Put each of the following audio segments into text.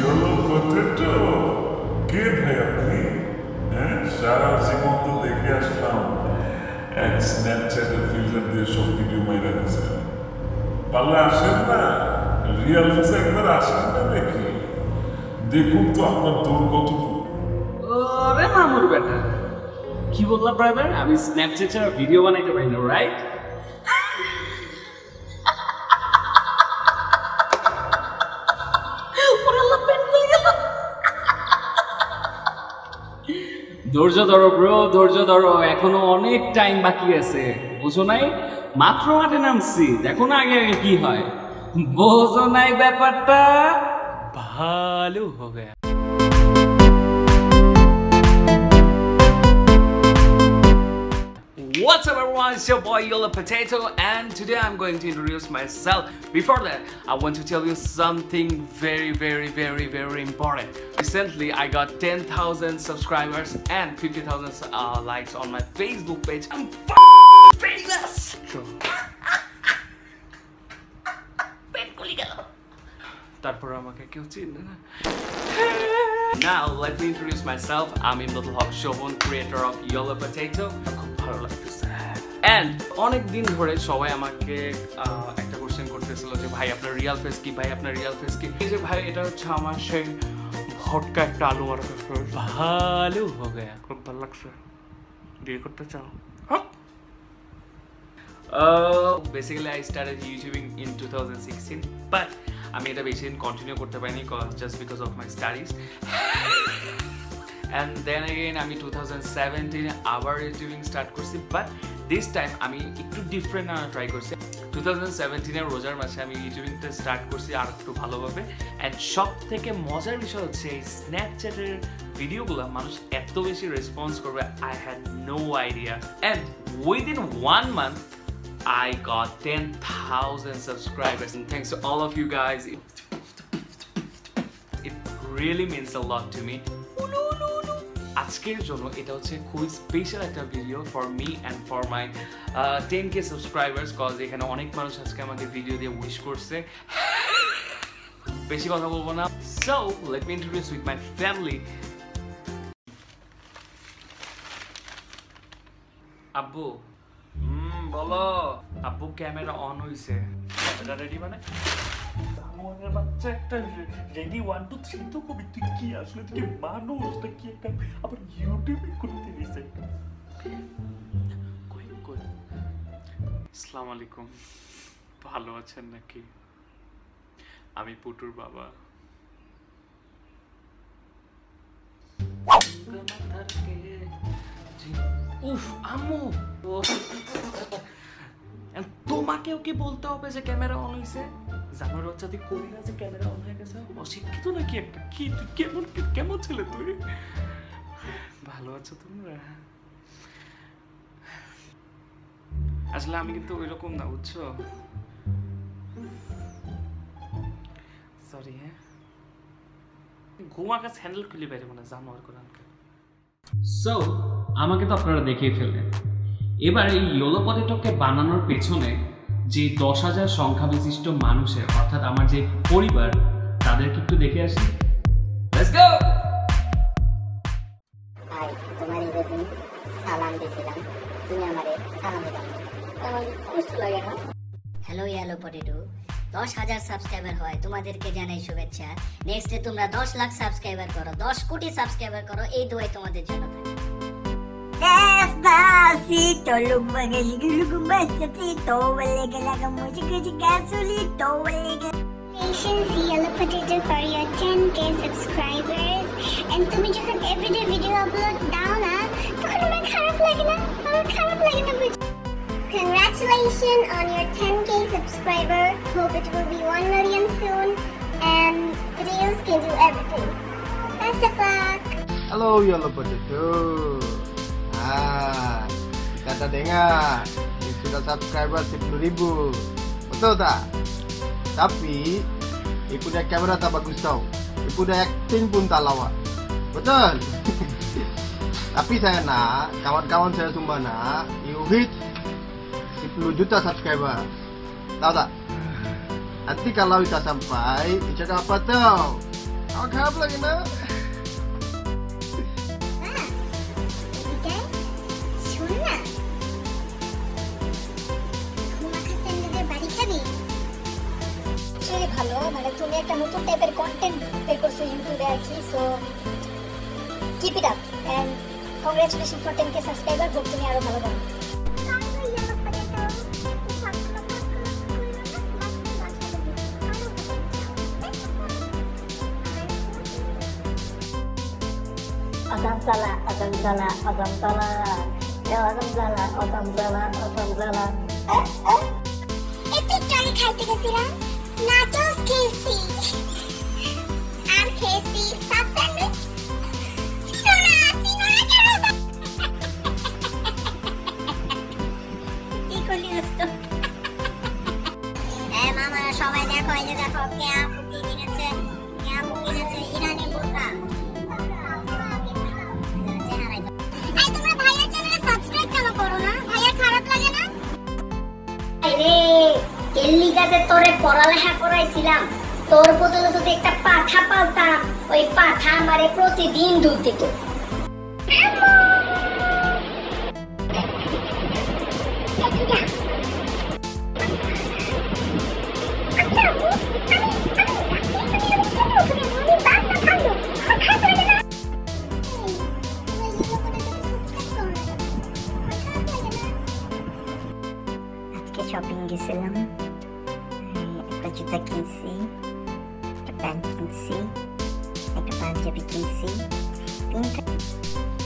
Yellow potato. কে ভাই আপনি? হ্যাঁ, সারা জীবন তো দেখে আসলাম এক স্ন্যাপচ্যাটের ফিল্টার দিয়ে সব ভিডিও মাইরা দিয়েছে। পারলে আসেন না, রিয়েল ফেসে একবার আসেন না দেখি, দেখুন তো আপনার দৌড় কতটুকু। ওরে মামুর বেটা, কি বললা ব্রাদার? আমি স্ন্যাপচ্যাট ছাড়া ভিডিও বানাইতে পারি না, রাইট? ধৈর্য ধরো ব্রো, ধৈর্য ধরো, এখনো অনেক টাইম বাকি আছে। বুঝো নাই, মাত্র মাঠে নামছি, দেখো না আগে আগে কি হয়। বোঝো নাই ব্যাপারটা? ভালো হবে। What's up everyone, it's your boy Yellow Potato and today I'm going to introduce myself. Before that, I want to tell you something very important. Recently, I got 10,000 subscribers and 50,000 likes on my Facebook page. I'm famous! তারপর আমাকে কেউ চিনে না। Now, let me introduce myself. I'm Imdatul Haq Shobon, creator of Yellow Potato. খুব ভালো লাগতেছে। And অনেক দিন ধরে সবাই আমাকে একটা কোশ্চেন করতেছিল যে ভাই আপনার রিয়েল ফেস কি, ভাই আপনার রিয়েল ফেস কি? এই যে ভাই এটা হচ্ছে আমার সেই ভটকা একটা আলু মারা ফেস। ভালো হবে, খুব ভালো লাগছে। বিয়ে করতে চাও? Basically I started YouTubing in 2016, but আমি এটা বেশি দিন কন্টিনিউ করতে পারিনি just because of my studies. And then again আমি 2017 আবার ইউটিউবিং স্টার্ট করছি, বাট দিস টাইম আমি একটু ডিফারেন্ট ট্রাই করছি। 2017 রোজার মাসে আমি ইউটিউবিংটা স্টার্ট করছি আর একটু ভালোভাবে। অ্যান্ড সব থেকে মজার বিষয় হচ্ছে এই স্ন্যাপচ্যাটের ভিডিওগুলো মানুষ এত বেশি রেসপন্স করবে, I had no idea. And within 1 month I got 10,000 subscribers, and thanks to all of you guys. It really means a lot to me. আজকের জন্য এটা হচ্ছে খুব স্পেশাল একটা video for me and for my 10K subscribers, cause এখানে অনেক মানুষ আজকে আমাকে ভিডিও দিয়ে উইশ করছে। বেশি কথা বলবো না, so let me introduce with my family. আব্বু বলো। আব্বু ক্যামেরা অন হইছে, এটা রেডি মানে আমার বাচ্চা একটা রেডি 1 2 3 তো কবি তুই কি আসলে তুই মানুষটা কি একটা আবার ইউটিউবে করতে দিছে। কই কই আসসালামু আলাইকুম, ভালো আছেন নাকি? আমি পুটুর বাবা। উফ আম্মু, তোমাকেও কি বলতে হবে যে ক্যামেরা অন হয়েছে? জানোর বাচ্চা তুই কবি না যে ক্যামেরা অন হয়ে গেছে? অশিক্ষিত নাকি একটা? কি তুই কেমন ছেলে তুই? ভালো আছো তোমরা? আসলে আমি কিন্তু ওই রকম না, বুঝছো? সরি। হ্যাঁ, ঘুমা কাছে হ্যান্ডেল খুলে বাইরে মানে জানো আর কোরআনকে। সো আমাকে তো আপনারা দেখেই ফেললেন। এবার এই ইয়েলো পটেটোকে বানানোর পেছনে যে 10,000 সংখ্যা বিশিষ্ট মানুষের, অর্থাৎ আমার যে পরিবার, তাদেরকে একটু দেখে আসি। Let's go. ভাই তোমার যদি সালাম দিছিলাম, তুমি আমারে সালাম দিবা, আমার কষ্ট লাগে না? হ্যালো ইয়েলো পটেটো, 10,000 সাবস্ক্রাইবার হয়, তোমাদেরকে জানাই শুভেচ্ছা। নেক্সটে তোমরা 10 লাখ সাবস্ক্রাইবার করো, 10 কোটি সাবস্ক্রাইবার করো, এই দোয়াই তোমাদের জন্য থাকে। Despacito, lumagaligugo bastacito, walega laga musica solito, walega. Congratulations, Yellow Potato, for your 10K subscribers. And তুমি যখন everyday video upload দাও না, তখন আমার খারাপ লাগে না, Congratulations on your 10K subscriber. Hope it will be 1 million soon, and videos can do everything. Best of luck. Hello Yellow Potato. Kata dengar, sudah subscriber 10,000, betul tak? Tapi, dia punya kamera tak bagus tau. Dia punya acting pun tak lawak, betul? Tapi saya nak, kawan-kawan saya semua nak, you hit 10 juta subscriber, tahu tak? Nanti kalau kita sampai, Ica dapat tau. Awak harap lagi na? শোন না, গুমাখা স্যান্ডেলের বাড়ি খাবি? Actually ভালো, মানে তুমি একটা নতুন টাইপের কন্টেন্ট বের করছো ইউটিউবে আর কি, so keep it up and congratulation for 10K subscriber. Hope তুমি আরো ভালো করো। Adam salah. একটু আগে খাইতে গেছিলাম, নাচোস খেয়েছি আর খেয়েছি সাব স্যান্ডউইচ। চিনো না কেন? কি করলি দোস্ত? মামা সবাই দেখো, এই যে দেখো কেয়া ফুকি কিনেছে ইরানি বোরকা। তোমরা ভাইয়ার চ্যানেলে সাবস্ক্রাইব কেন করো না? ভাইয়া খারাপ লাগে না? আরে এল্লি গাছে তোরে পড়ালেখা করাইছিলাম, তোর বদলে যদি একটা পাঠা পালতাম, ওই পাঠা আমারে প্রতিদিন দুধ দিত। আজকে শপিং গেছিলাম, একটা জুতা কিনছি, একটা প্যান্ট কিনছি, একটা পাঞ্জাবি কিনছি।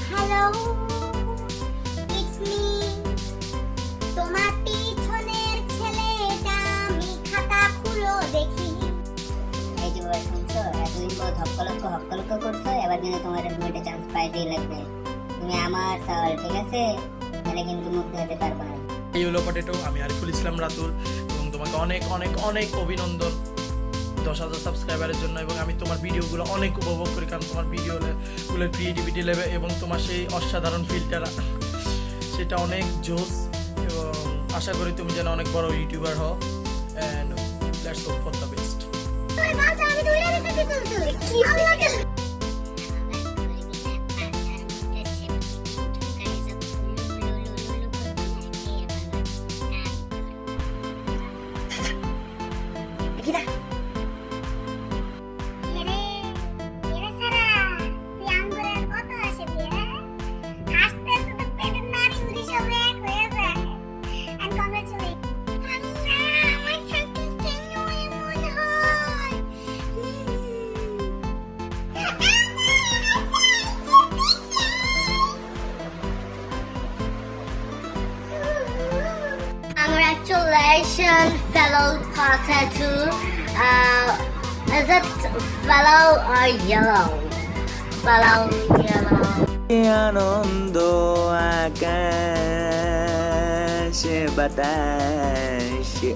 হ্যালো, ইটস মি, তোমার পিছনের ছেলেটা। আমি খাতা খুলো দেখি। এই যে বাবা শুনছো, এতদিন পর হক্কলক্ক করছো, এবার কিন্তু তোমার একটা চান্স পাইতেই লাগবে। তুমি আমার সওয়াল, ঠিক আছে? তাহলে কিন্তু মুক্ত হতে পারবে না। ইয়েলো পটেটো, আমি আরিফুল ইসলাম রাতুল, এবং তোমাকে অনেক অনেক অনেক অভিনন্দন 10,000 সাবস্ক্রাইবারের জন্য। এবং আমি তোমার ভিডিওগুলো অনেক উপভোগ করি, কারণ তোমার ভিডিওগুলোর ক্রিয়েটিভিটি লেভেল এবং তোমার সেই অসাধারণ ফিল্টার, সেটা অনেক জোস। এবং আশা করি তুমি যেন অনেক বড় ইউটিউবার হও। And let's hope for the best. আমি ধরে রেখেছি তুই কি আমাকে Congratulations, fellow potato. Is it fellow or yellow? Fellow yellow. আনন্দ আকাশে বাতাসে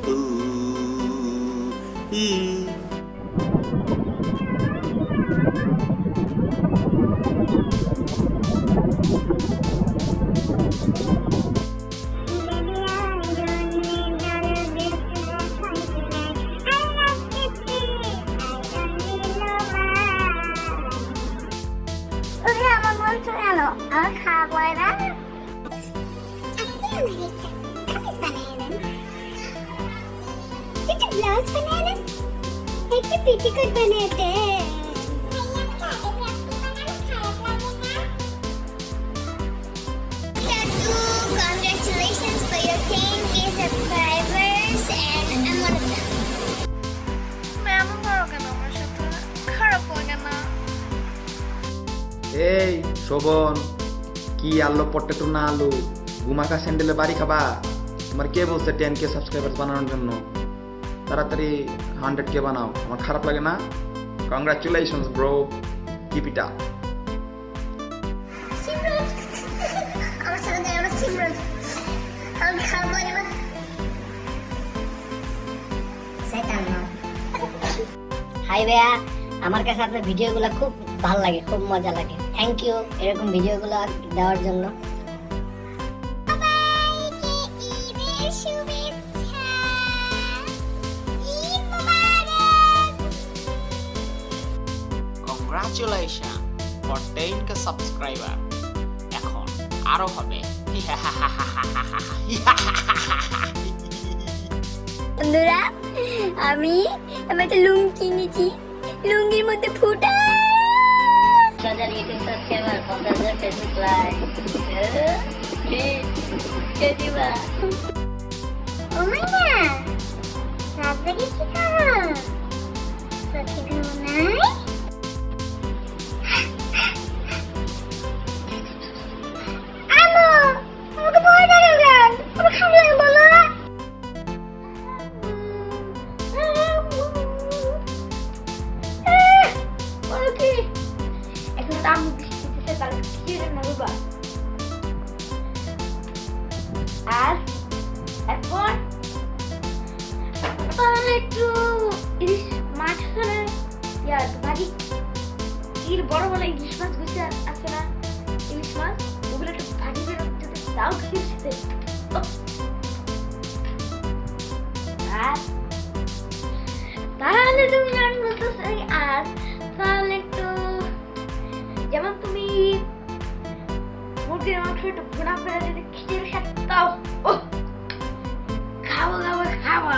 আমার খারাপ হয় না। ব্লাউজ বানিয়ে দেন, একটা পেটিকোট বানিয়ে দেন। Congratulations for your 10K subscribers and I'm one of them. এই শোভন, কি আলু পটেটো না আলু, গুমাখা স্যান্ডেলে বাড়ি খাবা? তোমার কে বলছে 10K সাবস্ক্রাইবার বানানোর জন্য? তাড়াতাড়ি 100K বানাও, আমার খারাপ লাগে না? Congratulations bro, keep it up. আমার সাথে দেয় আমার সিমরন, আমি খাবো না। সেটাই না। হাই ভাইয়া, আমার কাছে আপনার ভিডিওগুলো খুব ভালো লাগে, খুব মজা লাগে। থ্যাংক ইউ এরকম ভিডিওগুলো দেওয়ার জন্য। সবাইকে ঈদের শুভেচ্ছা। ঈদ মোবারক। Congratulation for 10K subscriber. এখন আরো হবে। বন্ধুরা আমি একটা লুঙ্গি কিনেছি, লুঙ্গির মধ্যে ফুটা 10,000 ইউটিউব সাবস্ক্রাইবার, 50,000 ফেসবুক লাইক। কে দিবা? ও মাই গড, রাজবাড়ি কি খাবো? সত্যি খাবো নাই? আমো, আমাকে ভয় লাগে কেন? আমার খাবো লাগে বলো। ওকে এখন তো আমি বৃষ্টিতে তাহলে কি রান্না করবা? আর এখন তাহলে একটু ইলিশ মাছ খানে ইয়া ভাজি ইল বড় বড় ইলিশ মাছ গুছে আছে না, ইলিশ মাছ ওগুলো একটু ভাজি করে যদি দাও খেতে। আর তাহলে তুমি রান্না তো সেই আর তাহলে একটু যেমন তুমি মুরগির মাংস একটু ভুনা করে যদি খিচুড়ির সাথে দাও, খাবো খাবো খাবো।